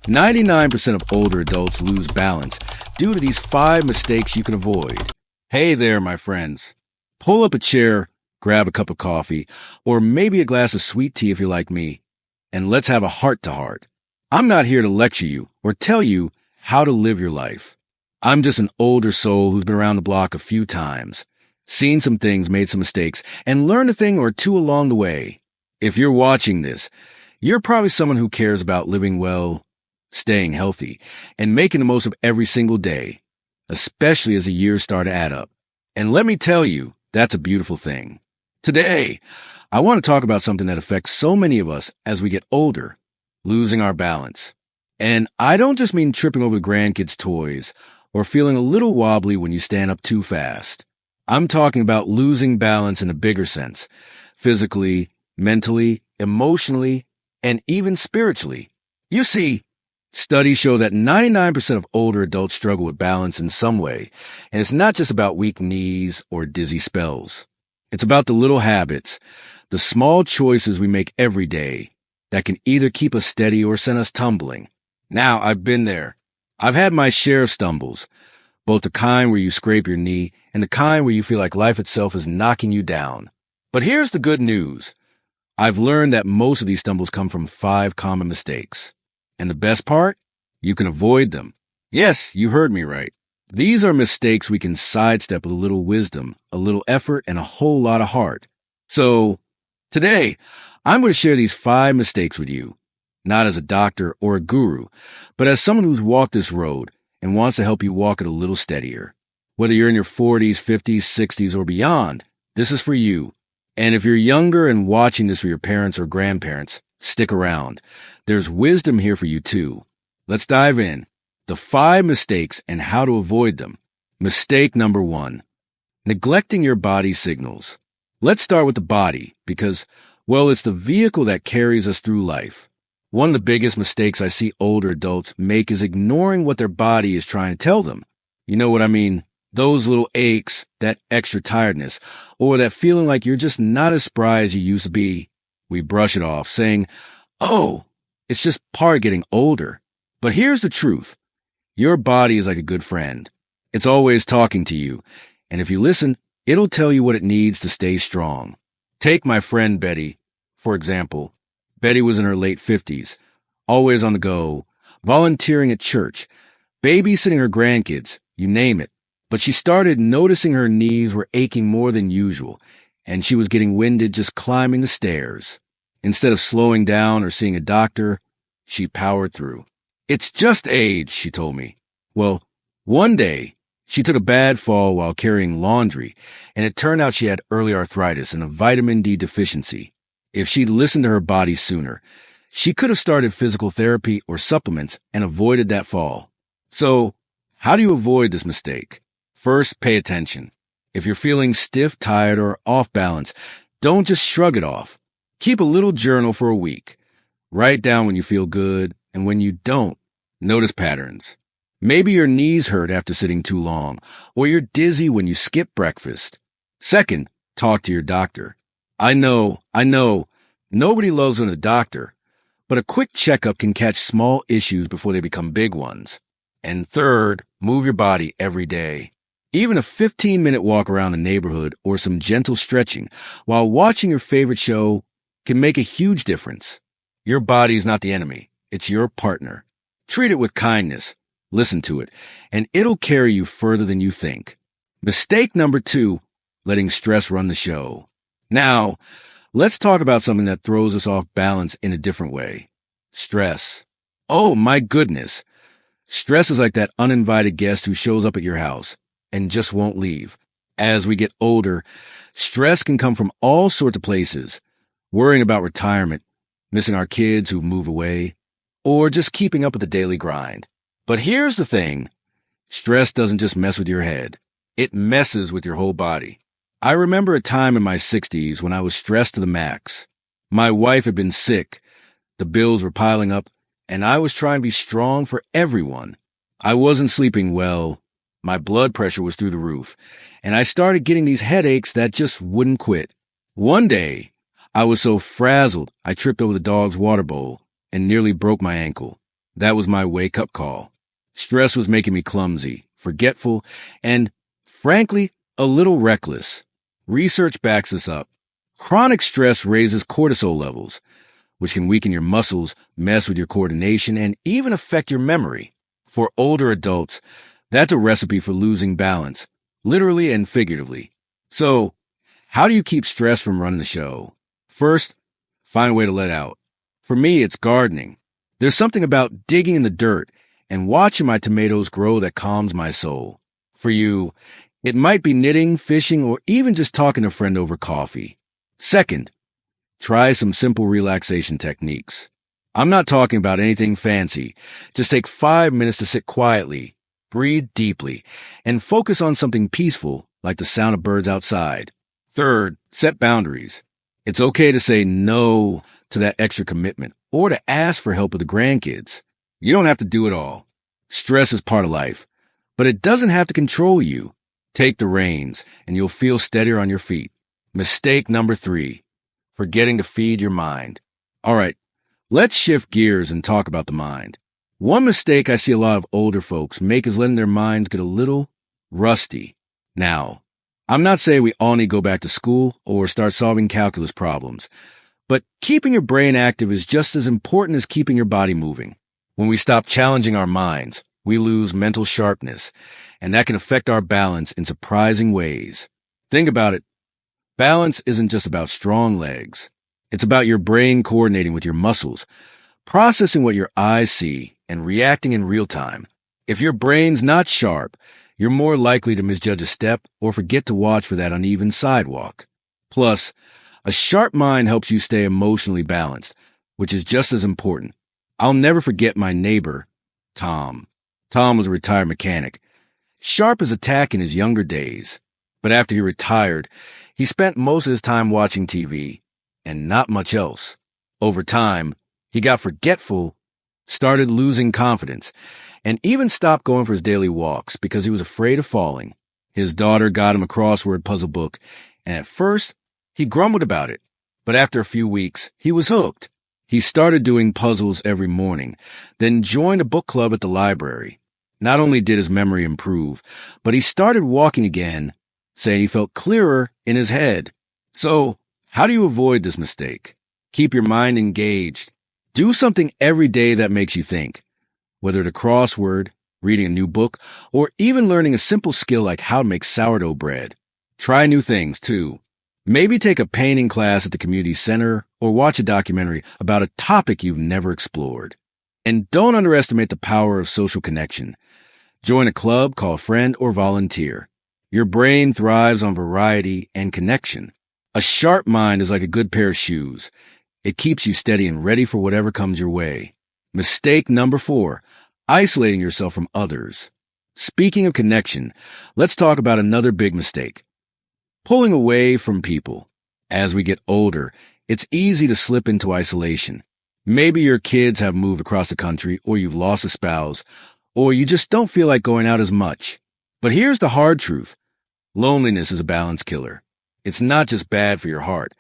99% of older adults lose balance due to these 5 mistakes you can avoid. Hey there, my friends. Pull up a chair, grab a cup of coffee, or maybe a glass of sweet tea if you're like me, and let's have a heart-to-heart. I'm not here to lecture you or tell you how to live your life. I'm just an older soul who's been around the block a few times, seen some things, made some mistakes, and learned a thing or two along the way. If you're watching this, you're probably someone who cares about living well, staying healthy, and making the most of every single day, especially as the years start to add up. And let me tell you, that's a beautiful thing. Today, I want to talk about something that affects so many of us as we get older, losing our balance. And I don't just mean tripping over the grandkids' toys or feeling a little wobbly when you stand up too fast. I'm talking about losing balance in a bigger sense, physically, mentally, emotionally, and even spiritually. You see, studies show that 99% of older adults struggle with balance in some way, and it's not just about weak knees or dizzy spells. It's about the little habits, the small choices we make every day that can either keep us steady or send us tumbling. Now, I've been there. I've had my share of stumbles, both the kind where you scrape your knee and the kind where you feel like life itself is knocking you down. But here's the good news. I've learned that most of these stumbles come from 5 common mistakes. And the best part? You can avoid them. Yes, you heard me right. These are mistakes we can sidestep with a little wisdom, a little effort, and a whole lot of heart. So, today, I'm going to share these 5 mistakes with you. Not as a doctor or a guru, but as someone who's walked this road and wants to help you walk it a little steadier. Whether you're in your 40s, 50s, 60s, or beyond, this is for you. And if you're younger and watching this for your parents or grandparents, stick around. There's wisdom here for you too. Let's dive in. The 5 mistakes and how to avoid them. Mistake number 1. Neglecting your body signals. Let's start with the body because, well, it's the vehicle that carries us through life. One of the biggest mistakes I see older adults make is ignoring what their body is trying to tell them. You know what I mean? Those little aches, that extra tiredness, or that feeling like you're just not as spry as you used to be. We brush it off, saying, oh, it's just part of getting older. But here's the truth. Your body is like a good friend. It's always talking to you. And if you listen, it'll tell you what it needs to stay strong. Take my friend Betty, for example. Betty was in her late 50s, always on the go, volunteering at church, babysitting her grandkids, you name it. But she started noticing her knees were aching more than usual, and she was getting winded just climbing the stairs. Instead of slowing down or seeing a doctor, she powered through. It's just age, she told me. Well, one day, she took a bad fall while carrying laundry, and it turned out she had early arthritis and a vitamin D deficiency. If she'd listened to her body sooner, she could have started physical therapy or supplements and avoided that fall. So, how do you avoid this mistake? First, pay attention. If you're feeling stiff, tired, or off balance, don't just shrug it off. Keep a little journal for a week. Write down when you feel good and when you don't. Notice patterns. Maybe your knees hurt after sitting too long, or you're dizzy when you skip breakfast. Second, talk to your doctor. I know, nobody loves a doctor, but a quick checkup can catch small issues before they become big ones. And third, move your body every day. Even a 15-minute walk around the neighborhood or some gentle stretching while watching your favorite show can make a huge difference. Your body is not the enemy. It's your partner. Treat it with kindness. Listen to it, and it'll carry you further than you think. Mistake number 2, letting stress run the show. Now, let's talk about something that throws us off balance in a different way. Stress. Oh, my goodness. Stress is like that uninvited guest who shows up at your house and just won't leave. As we get older, stress can come from all sorts of places. Worrying about retirement, missing our kids who move away, or just keeping up with the daily grind. But here's the thing. Stress doesn't just mess with your head. It messes with your whole body. I remember a time in my 60s when I was stressed to the max. My wife had been sick, the bills were piling up, and I was trying to be strong for everyone. I wasn't sleeping well, my blood pressure was through the roof, and I started getting these headaches that just wouldn't quit. One day, I was so frazzled I tripped over the dog's water bowl and nearly broke my ankle. That was my wake-up call. Stress was making me clumsy, forgetful, and, frankly, a little reckless. Research backs this up. Chronic stress raises cortisol levels, which can weaken your muscles, mess with your coordination, and even affect your memory. For older adults, that's a recipe for losing balance, literally and figuratively. So, how do you keep stress from running the show? First, find a way to let out. For me, it's gardening. There's something about digging in the dirt and watching my tomatoes grow that calms my soul. For you, it might be knitting, fishing, or even just talking to a friend over coffee. Second, try some simple relaxation techniques. I'm not talking about anything fancy. Just take 5 minutes to sit quietly, breathe deeply, and focus on something peaceful like the sound of birds outside. Third, set boundaries. It's okay to say no to that extra commitment or to ask for help with the grandkids. You don't have to do it all. Stress is part of life, but it doesn't have to control you. Take the reins, and you'll feel steadier on your feet. Mistake number 3, forgetting to feed your mind. All right, let's shift gears and talk about the mind. One mistake I see a lot of older folks make is letting their minds get a little rusty. Now, I'm not saying we all need to go back to school or start solving calculus problems, but keeping your brain active is just as important as keeping your body moving. When we stop challenging our minds, we lose mental sharpness, and that can affect our balance in surprising ways. Think about it. Balance isn't just about strong legs. It's about your brain coordinating with your muscles, processing what your eyes see, and reacting in real time. If your brain's not sharp, you're more likely to misjudge a step or forget to watch for that uneven sidewalk. Plus, a sharp mind helps you stay emotionally balanced, which is just as important. I'll never forget my neighbor, Tom. Tom was a retired mechanic, sharp as a tack in his younger days. But after he retired, he spent most of his time watching TV, and not much else. Over time, he got forgetful, started losing confidence, and even stopped going for his daily walks because he was afraid of falling. His daughter got him a crossword puzzle book, and at first, he grumbled about it. But after a few weeks, he was hooked. He started doing puzzles every morning, then joined a book club at the library. Not only did his memory improve, but he started walking again, saying he felt clearer in his head. So, how do you avoid this mistake? Keep your mind engaged. Do something every day that makes you think. Whether it's a crossword, reading a new book, or even learning a simple skill like how to make sourdough bread. Try new things, too. Maybe take a painting class at the community center or watch a documentary about a topic you've never explored. And don't underestimate the power of social connection. Join a club, call a friend, or volunteer. Your brain thrives on variety and connection. A sharp mind is like a good pair of shoes. It keeps you steady and ready for whatever comes your way. Mistake number 4, isolating yourself from others. Speaking of connection, let's talk about another big mistake. Pulling away from people. As we get older, it's easy to slip into isolation. Maybe your kids have moved across the country, or you've lost a spouse, or you just don't feel like going out as much. But here's the hard truth. Loneliness is a balance killer. It's not just bad for your heart.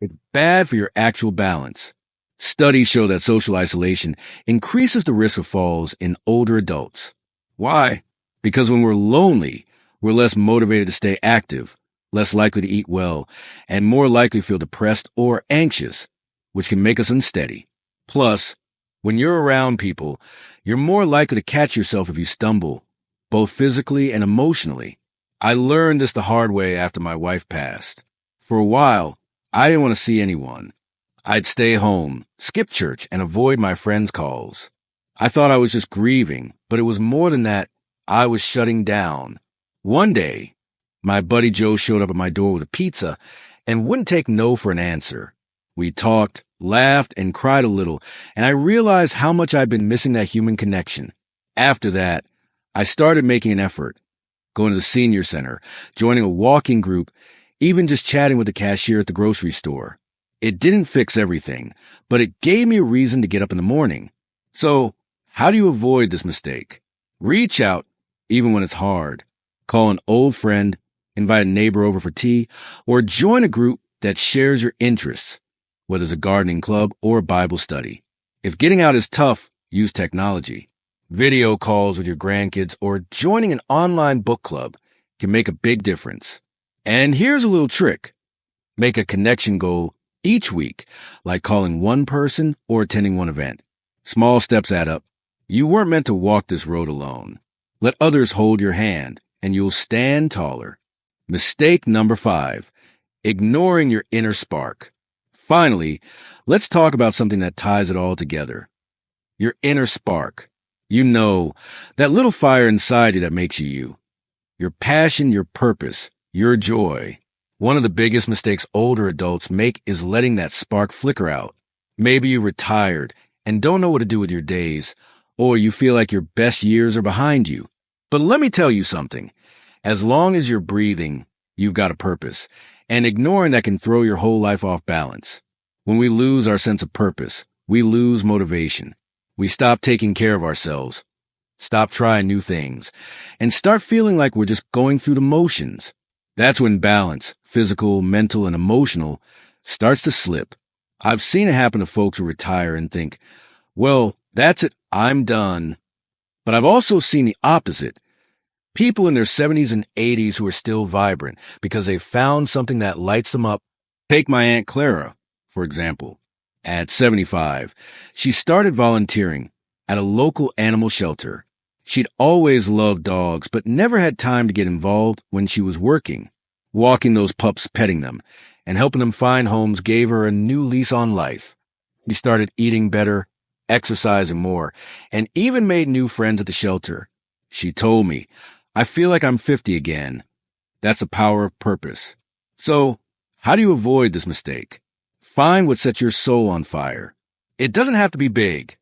It's bad for your actual balance. Studies show that social isolation increases the risk of falls in older adults. Why? Because when we're lonely, we're less motivated to stay active, less likely to eat well, and more likely to feel depressed or anxious, which can make us unsteady. Plus, when you're around people, you're more likely to catch yourself if you stumble, both physically and emotionally. I learned this the hard way after my wife passed. For a while, I didn't want to see anyone. I'd stay home, skip church, and avoid my friends' calls. I thought I was just grieving, but it was more than that. I was shutting down. One day, my buddy Joe showed up at my door with a pizza and wouldn't take no for an answer. We talked, laughed, and cried a little, and I realized how much I'd been missing that human connection. After that, I started making an effort, going to the senior center, joining a walking group, even just chatting with the cashier at the grocery store. It didn't fix everything, but it gave me a reason to get up in the morning. So, how do you avoid this mistake? Reach out, even when it's hard. Call an old friend, invite a neighbor over for tea, or join a group that shares your interests, whether it's a gardening club or a Bible study. If getting out is tough, use technology. Video calls with your grandkids or joining an online book club can make a big difference. And here's a little trick. Make a connection goal each week, like calling one person or attending one event. Small steps add up. You weren't meant to walk this road alone. Let others hold your hand, and you'll stand taller. Mistake number 5, ignoring your inner spark. Finally, let's talk about something that ties it all together. Your inner spark. You know, that little fire inside you that makes you you. Your passion, your purpose, your joy. One of the biggest mistakes older adults make is letting that spark flicker out. Maybe you're retired and don't know what to do with your days, or you feel like your best years are behind you. But let me tell you something. As long as you're breathing, you've got a purpose, and ignoring that can throw your whole life off balance. When we lose our sense of purpose, we lose motivation. We stop taking care of ourselves, stop trying new things, and start feeling like we're just going through the motions. That's when balance, physical, mental, and emotional, starts to slip. I've seen it happen to folks who retire and think, well, that's it, I'm done. But I've also seen the opposite. People in their 70s and 80s who are still vibrant because they've found something that lights them up. Take my Aunt Clara, for example. At 75, she started volunteering at a local animal shelter. She'd always loved dogs, but never had time to get involved when she was working. Walking those pups, petting them, and helping them find homes gave her a new lease on life. She started eating better, exercising more, and even made new friends at the shelter. She told me, I feel like I'm 50 again. That's the power of purpose. So, how do you avoid this mistake? Find what sets your soul on fire. It doesn't have to be big.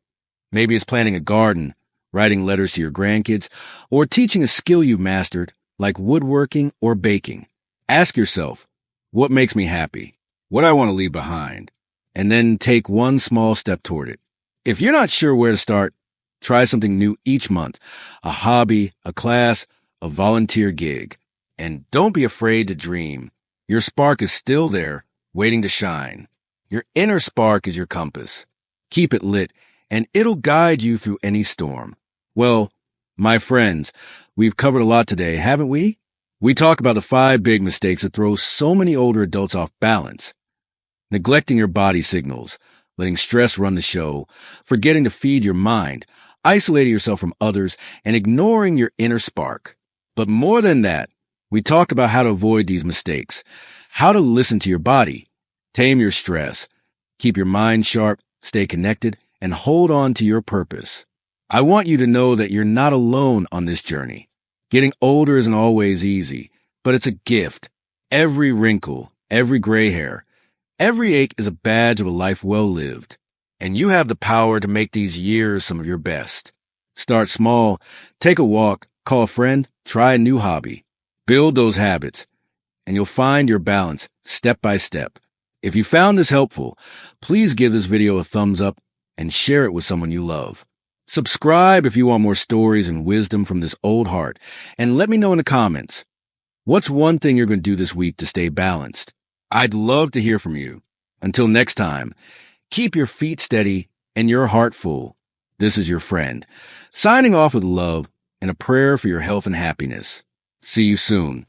Maybe it's planting a garden, writing letters to your grandkids, or teaching a skill you've mastered, like woodworking or baking. Ask yourself, what makes me happy? What I want to leave behind? And then take one small step toward it. If you're not sure where to start, try something new each month. A hobby, a class, a volunteer gig. And don't be afraid to dream. Your spark is still there, waiting to shine. Your inner spark is your compass. Keep it lit, and it'll guide you through any storm. Well, my friends, we've covered a lot today, haven't we? We talk about the 5 big mistakes that throw so many older adults off balance. Neglecting your body signals, letting stress run the show, forgetting to feed your mind, isolating yourself from others, and ignoring your inner spark. But more than that, we talk about how to avoid these mistakes, how to listen to your body, tame your stress, keep your mind sharp, stay connected, and hold on to your purpose. I want you to know that you're not alone on this journey. Getting older isn't always easy, but it's a gift. Every wrinkle, every gray hair, every ache is a badge of a life well lived. And you have the power to make these years some of your best. Start small, take a walk, call a friend, try a new hobby. Build those habits, and you'll find your balance step by step. If you found this helpful, please give this video a thumbs up and share it with someone you love. Subscribe if you want more stories and wisdom from this old heart, and let me know in the comments. What's one thing you're going to do this week to stay balanced? I'd love to hear from you. Until next time, keep your feet steady and your heart full. This is your friend, signing off with love and a prayer for your health and happiness. See you soon.